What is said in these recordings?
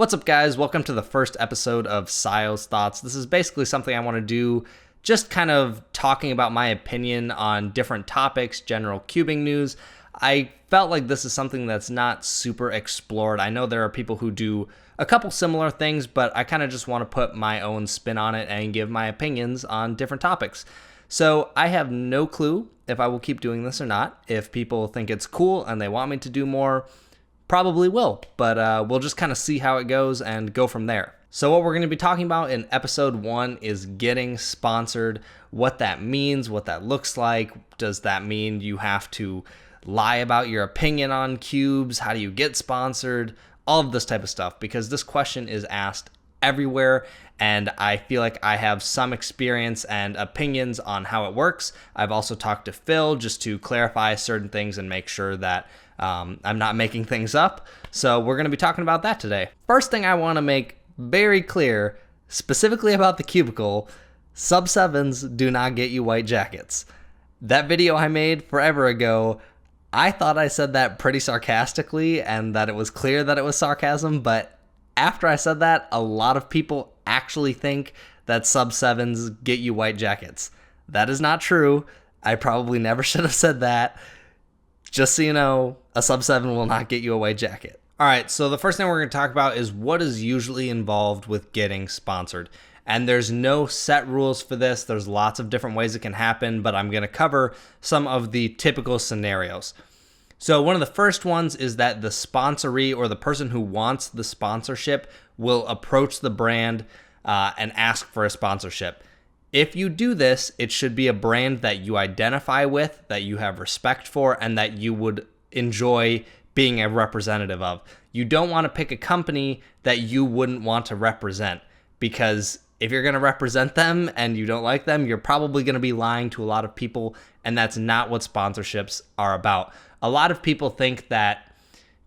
What's up, guys? Welcome to the first episode of Sile's Thoughts. This is basically something I want to do, just kind of talking about my opinion on different topics, general cubing news. I felt like this is something that's not super explored. I know there are people who do a couple similar things, but I kind of just want to put my own spin on it and give my opinions on different topics. So I have no clue if I will keep doing this or not. If people think it's cool and they want me to do more, probably will, but we'll just kind of see how it goes and go from there. So what we're going to be talking about in episode 1 is getting sponsored, what that means, what that looks like. Does that mean you have to lie about your opinion on cubes? How do you get sponsored? All of this type of stuff, because this question is asked everywhere, and I feel like I have some experience and opinions on how it works. I've also talked to Phil just to clarify certain things and make sure that I'm not making things up. So we're going to be talking about that today. First thing I want to make very clear, specifically about the cubicle, sub 7s do not get you white jackets. That video I made forever ago, I thought I said that pretty sarcastically and that it was clear that it was sarcasm, but after I said that, a lot of people actually think that sub 7s get you white jackets. That is not true. I probably never should have said that. Just so you know, a sub 7 will not get you a white jacket. All right, so the first thing we're going to talk about is what is usually involved with getting sponsored. And there's no set rules for this. There's lots of different ways it can happen, but I'm going to cover some of the typical scenarios. So one of the first ones is that the sponsoree or the person who wants the sponsorship will approach the brand and ask for a sponsorship. If you do this, it should be a brand that you identify with, that you have respect for, and that you would enjoy being a representative of. You don't want to pick a company that you wouldn't want to represent, because if you're going to represent them and you don't like them, you're probably going to be lying to a lot of people, and that's not what sponsorships are about. A lot of people think that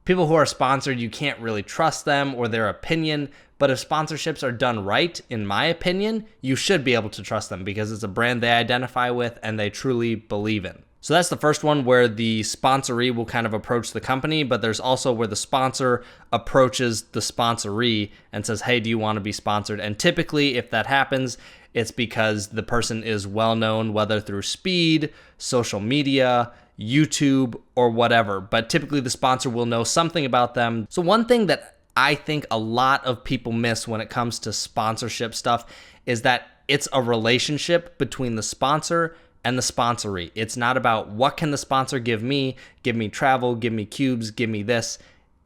people who are sponsored, you can't really trust them or their opinion, but if sponsorships are done right, in my opinion, you should be able to trust them because it's a brand they identify with and they truly believe in. So that's the first one, where the sponsoree will kind of approach the company, but there's also where the sponsor approaches the sponsoree and says, hey, do you want to be sponsored? And typically, if that happens, it's because the person is well known, whether through speed, social media, YouTube, or whatever. But typically the sponsor will know something about them. So one thing that I think a lot of people miss when it comes to sponsorship stuff is that it's a relationship between the sponsor and the sponsoree. It's not about what can the sponsor give me travel, give me cubes, give me this.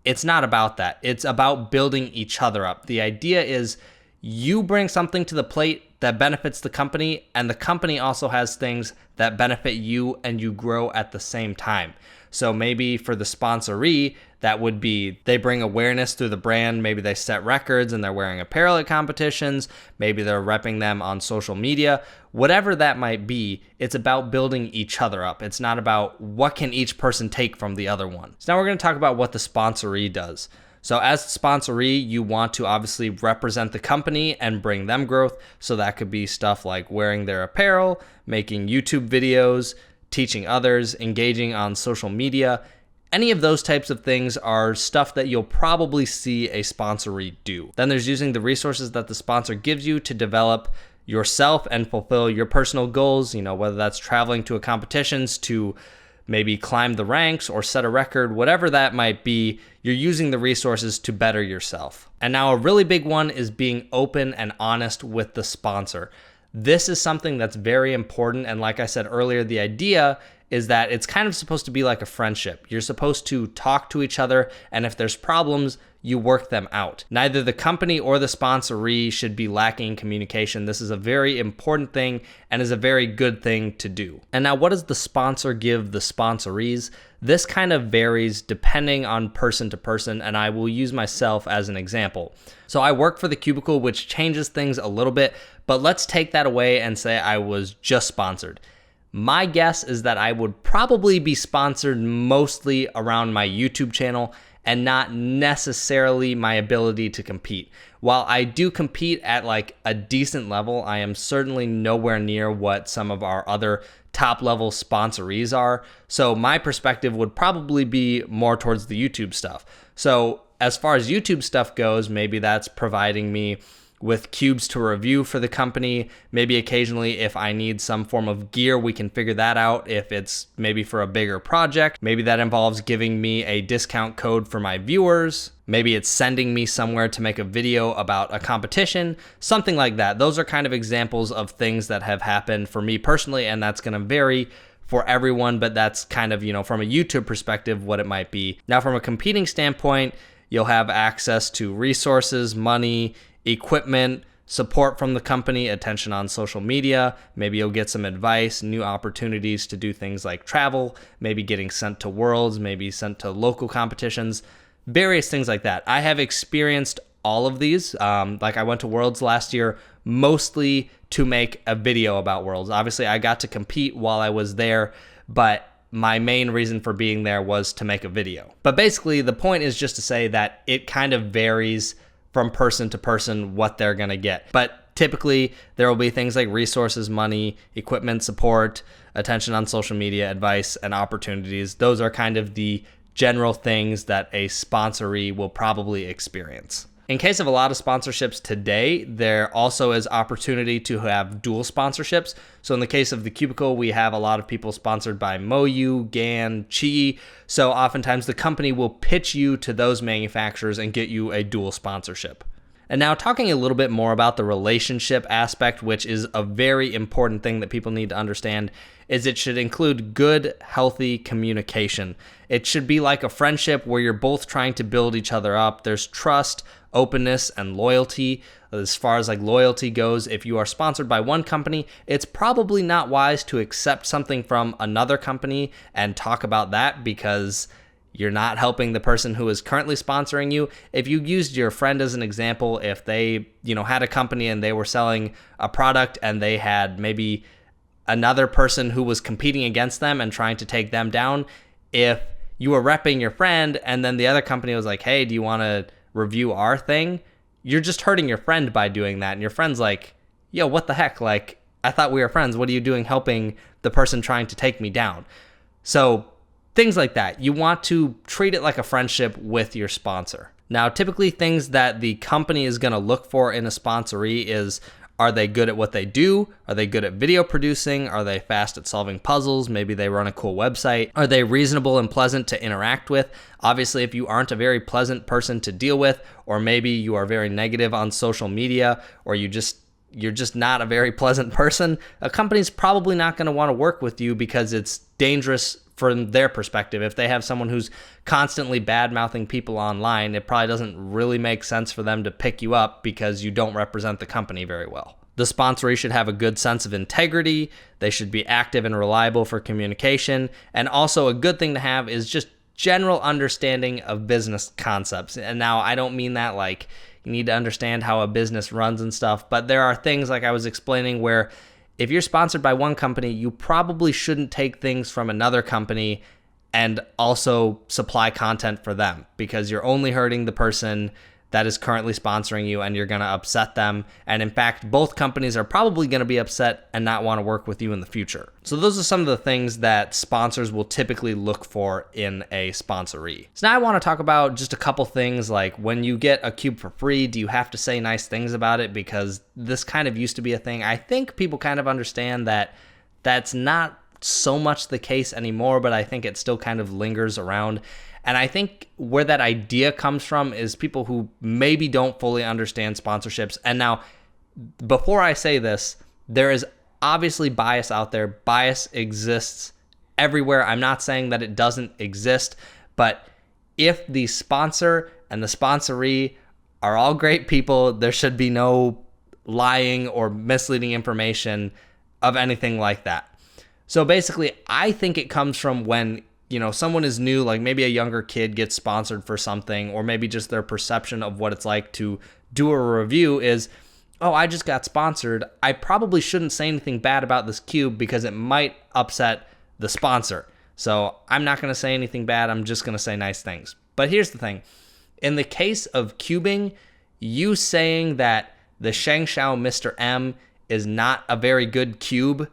It's not about that. It's about building each other up. The idea is you bring something to the plate that benefits the company, and the company also has things that benefit you, and you grow at the same time. So maybe for the sponsoree, that would be they bring awareness through the brand. Maybe they set records and they're wearing apparel at competitions. Maybe they're repping them on social media. Whatever that might be, it's about building each other up. It's not about what can each person take from the other one. So now we're going to talk about what the sponsoree does. So as the sponsoree, you want to obviously represent the company and bring them growth. So that could be stuff like wearing their apparel, making YouTube videos, teaching others, engaging on social media. Any of those types of things are stuff that you'll probably see a sponsoree do. Then there's using the resources that the sponsor gives you to develop yourself and fulfill your personal goals, whether that's traveling to a competitions to maybe climb the ranks or set a record, whatever that might be, you're using the resources to better yourself. And now a really big one is being open and honest with the sponsor. This is something that's very important. And like I said earlier, the idea is that it's kind of supposed to be like a friendship. You're supposed to talk to each other, and if there's problems, you work them out. Neither the company or the sponsoree should be lacking in communication. This is a very important thing and is a very good thing to do. And now, what does the sponsor give the sponsorees? This kind of varies depending on person to person, and I will use myself as an example. So I work for the Cubicle, which changes things a little bit, but let's take that away and say I was just sponsored. My guess is that I would probably be sponsored mostly around my YouTube channel and not necessarily my ability to compete. While I do compete at like a decent level, I am certainly nowhere near what some of our other top level sponsorees are. So my perspective would probably be more towards the YouTube stuff. So as far as YouTube stuff goes, maybe that's providing me with cubes to review for the company. Maybe occasionally if I need some form of gear, we can figure that out if it's maybe for a bigger project. Maybe that involves giving me a discount code for my viewers. Maybe it's sending me somewhere to make a video about a competition, something like that. Those are kind of examples of things that have happened for me personally, and that's going to vary for everyone, but that's kind of, from a YouTube perspective, what it might be. Now, from a competing standpoint, you'll have access to resources, money, equipment, support from the company, attention on social media. Maybe you'll get some advice, new opportunities to do things like travel, maybe getting sent to worlds, maybe sent to local competitions, various things like that. I have experienced all of these. Like I went to Worlds last year, mostly to make a video about Worlds. Obviously, I got to compete while I was there, but my main reason for being there was to make a video. But basically, the point is just to say that it kind of varies from person to person what they're going to get. But typically, there will be things like resources, money, equipment, support, attention on social media, advice, and opportunities. Those are kind of the general things that a sponsoree will probably experience. In case of a lot of sponsorships today, there also is opportunity to have dual sponsorships. So in the case of the Cubicle, we have a lot of people sponsored by Moyu, Gan, Qi. So oftentimes the company will pitch you to those manufacturers and get you a dual sponsorship. And now talking a little bit more about the relationship aspect, which is a very important thing that people need to understand, is it should include good, healthy communication. It should be like a friendship where you're both trying to build each other up. There's trust, openness, and loyalty. As far as like loyalty goes, if you are sponsored by one company, it's probably not wise to accept something from another company and talk about that, because you're not helping the person who is currently sponsoring you. If you used your friend as an example, if they, had a company and they were selling a product and they had maybe another person who was competing against them and trying to take them down, if you were repping your friend and then the other company was like, hey, do you want to review our thing? You're just hurting your friend by doing that. And your friend's like, yo, what the heck? Like, I thought we were friends. What are you doing helping the person trying to take me down? So things like that. You want to treat it like a friendship with your sponsor. Now, typically things that the company is going to look for in a sponsoree is, are they good at what they do? Are they good at video producing? Are they fast at solving puzzles? Maybe they run a cool website. Are they reasonable and pleasant to interact with? Obviously, if you aren't a very pleasant person to deal with, or maybe you are very negative on social media, or you're just not a very pleasant person, a company's probably not going to want to work with you because it's dangerous from their perspective. If they have someone who's constantly bad-mouthing people online, it probably doesn't really make sense for them to pick you up because you don't represent the company very well. The sponsoree should have a good sense of integrity. They should be active and reliable for communication. And also a good thing to have is just general understanding of business concepts. And now I don't mean that like you need to understand how a business runs and stuff, but there are things like I was explaining where if you're sponsored by one company, you probably shouldn't take things from another company and also supply content for them, because you're only hurting the person that is currently sponsoring you and you're going to upset them. And in fact, both companies are probably going to be upset and not want to work with you in the future. So those are some of the things that sponsors will typically look for in a sponsoree. So now I want to talk about just a couple things, like when you get a cube for free, do you have to say nice things about it? Because this kind of used to be a thing. I think people kind of understand that that's not so much the case anymore, but I think it still kind of lingers around. And I think where that idea comes from is people who maybe don't fully understand sponsorships. And now, before I say this, there is obviously bias out there. Bias exists everywhere. I'm not saying that it doesn't exist, but if the sponsor and the sponsoree are all great people, there should be no lying or misleading information of anything like that. So basically, I think it comes from when someone is new, like maybe a younger kid gets sponsored for something, or maybe just their perception of what it's like to do a review is, oh, I just got sponsored. I probably shouldn't say anything bad about this cube because it might upset the sponsor. So I'm not going to say anything bad. I'm just going to say nice things. But here's the thing. In the case of cubing, you saying that the Shengshao Mr. M is not a very good cube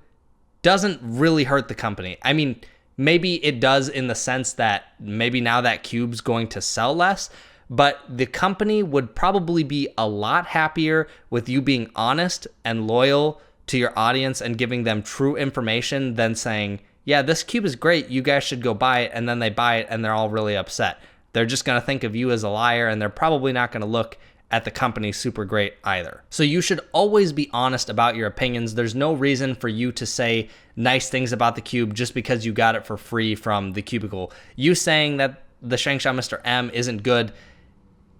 doesn't really hurt the company. I mean, maybe it does in the sense that maybe now that cube's going to sell less, but the company would probably be a lot happier with you being honest and loyal to your audience and giving them true information than saying, yeah, this cube is great, you guys should go buy it, and then they buy it and they're all really upset. They're just going to think of you as a liar, and they're probably not going to look at the company super great either. So you should always be honest about your opinions. There's no reason for you to say nice things about the cube just because you got it for free from the cubicle. You saying that the Shengshao Mr. M isn't good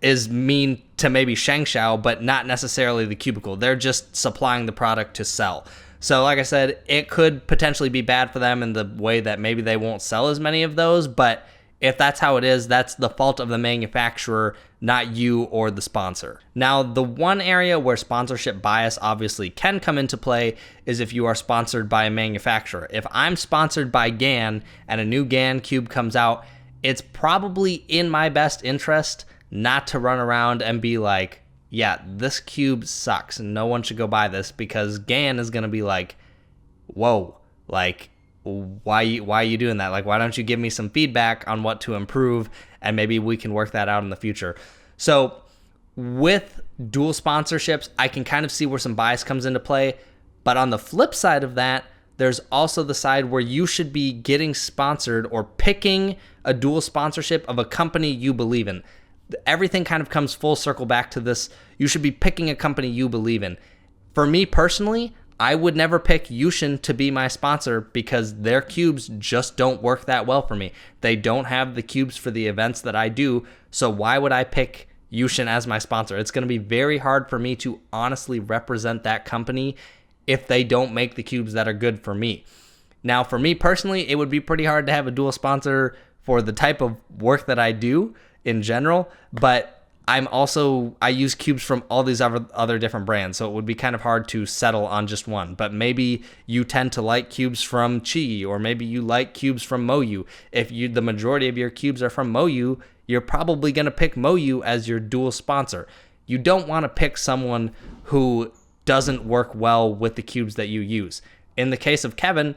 is mean to maybe Shengshao, but not necessarily the cubicle. They're just supplying the product to sell. So like I said, it could potentially be bad for them in the way that maybe they won't sell as many of those, but if that's how it is, that's the fault of the manufacturer, not you or the sponsor. Now, the one area where sponsorship bias obviously can come into play is if you are sponsored by a manufacturer. If I'm sponsored by GAN and a new GAN cube comes out, it's probably in my best interest not to run around and be like, yeah, this cube sucks and no one should go buy this, because GAN is going to be like, whoa, like, why are you doing that? Like, why don't you give me some feedback on what to improve, and maybe we can work that out in the future. So with dual sponsorships, I can kind of see where some bias comes into play. But on the flip side of that, there's also the side where you should be getting sponsored or picking a dual sponsorship of a company you believe in. Everything kind of comes full circle back to this. You should be picking a company you believe in. For me personally, I would never pick Yushin to be my sponsor because their cubes just don't work that well for me. They don't have the cubes for the events that I do, so why would I pick Yushin as my sponsor? It's going to be very hard for me to honestly represent that company if they don't make the cubes that are good for me. Now, for me personally, it would be pretty hard to have a dual sponsor for the type of work that I do in general, but I use cubes from all these other different brands, so it would be kind of hard to settle on just one. But maybe you tend to like cubes from Chi, or maybe you like cubes from Moyu. If the majority of your cubes are from Moyu, you're probably going to pick Moyu as your dual sponsor. You don't want to pick someone who doesn't work well with the cubes that you use. In the case of Kevin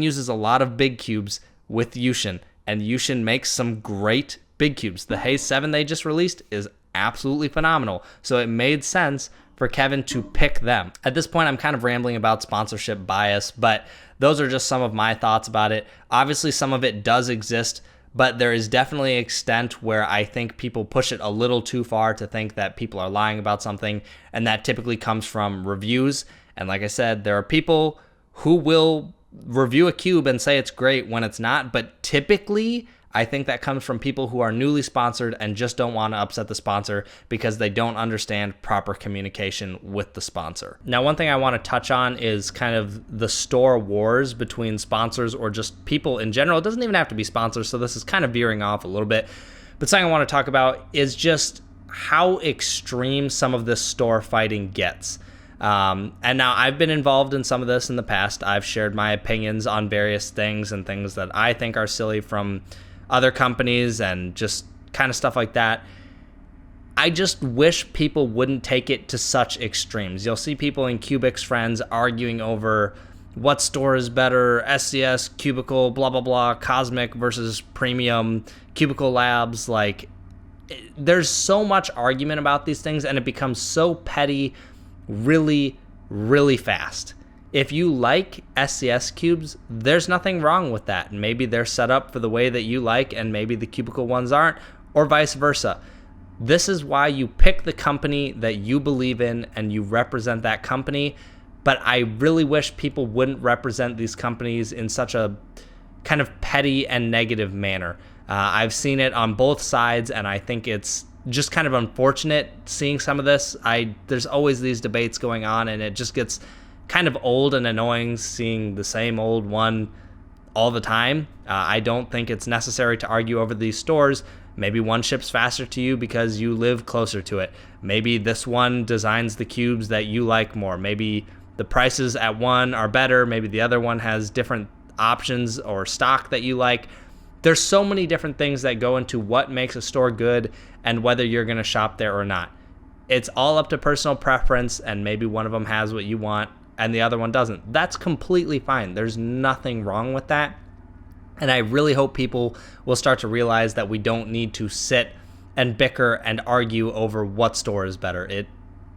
uses a lot of big cubes with Yushin, and Yushin makes some great big cubes. The Haze 7 they just released is absolutely phenomenal, so it made sense for Kevin to pick them. At this point, I'm kind of rambling about sponsorship bias, but those are just some of my thoughts about it. Obviously, some of it does exist, but there is definitely an extent where I think people push it a little too far to think that people are lying about something, and that typically comes from reviews. And like I said, there are people who will review a cube and say it's great when it's not, but typically I think that comes from people who are newly sponsored and just don't want to upset the sponsor because they don't understand proper communication with the sponsor. Now, one thing I want to touch on is kind of the store wars between sponsors or just people in general. It doesn't even have to be sponsors, so this is kind of veering off a little bit. But something I want to talk about is just how extreme some of this store fighting gets. And now I've been involved in some of this in the past. I've shared my opinions on various things and things that I think are silly from other companies and just kind of stuff like that. I just wish people wouldn't take it to such extremes. You'll see people in Cubics Friends arguing over what store is better, SCS, Cubicle, blah, blah, blah, Cosmic versus Premium, Cubicle Labs. Like, there's so much argument about these things, and it becomes so petty really, really fast. If you like SCS cubes, there's nothing wrong with that. Maybe they're set up for the way that you like, and maybe the cubicle ones aren't, or vice versa. This is why you pick the company that you believe in and you represent that company. But I really wish people wouldn't represent these companies in such a kind of petty and negative manner. I've seen it on both sides, and I think it's just kind of unfortunate seeing some of this. There's always these debates going on, and it just gets kind of old and annoying seeing the same old one all the time. I don't think it's necessary to argue over these stores. Maybe one ships faster to you because you live closer to it. Maybe this one designs the cubes that you like more. Maybe the prices at one are better. Maybe the other one has different options or stock that you like. There's so many different things that go into what makes a store good and whether you're going to shop there or not. It's all up to personal preference, and maybe one of them has what you want and the other one doesn't. That's completely fine. There's nothing wrong with that. And I really hope people will start to realize that we don't need to sit and bicker and argue over what store is better. It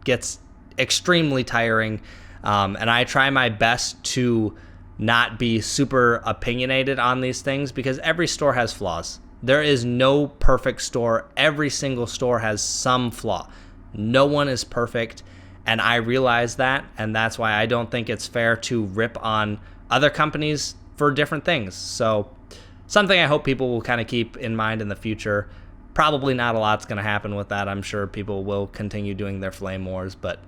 gets extremely tiring, and I try my best to not be super opinionated on these things because every store has flaws. There is no perfect store. Every single store has some flaw. No one is perfect, and I realize that, and that's why I don't think it's fair to rip on other companies for different things. So something I hope people will kind of keep in mind in the future. Probably not a lot's going to happen with that. I'm sure people will continue doing their flame wars, but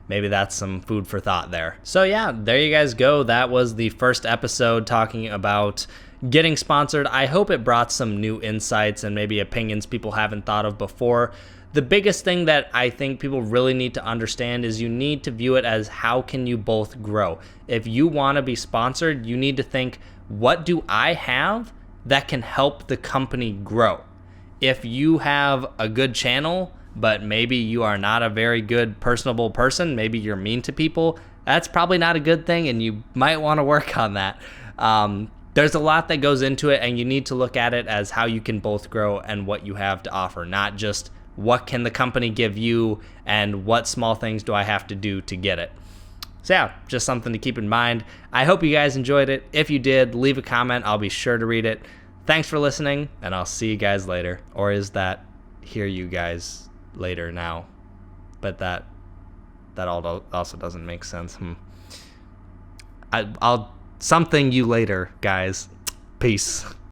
maybe that's some food for thought there. So yeah, there you guys go. That was the first episode talking about getting sponsored. I hope it brought some new insights and maybe opinions people haven't thought of before. The biggest thing that I think people really need to understand is you need to view it as how can you both grow. If you want to be sponsored, you need to think, what do I have that can help the company grow? If you have a good channel, but maybe you are not a very good personable person, maybe you're mean to people, that's probably not a good thing, and you might want to work on that. There's a lot that goes into it, and you need to look at it as how you can both grow and what you have to offer, not just what can the company give you and what small things do I have to do to get it. So yeah, just something to keep in mind. I hope you guys enjoyed it. If you did, leave a comment. I'll be sure to read it. Thanks for listening, and I'll see you guys later. Or is that hear you guys later now? But that also doesn't make sense. I'll something you later, guys. Peace.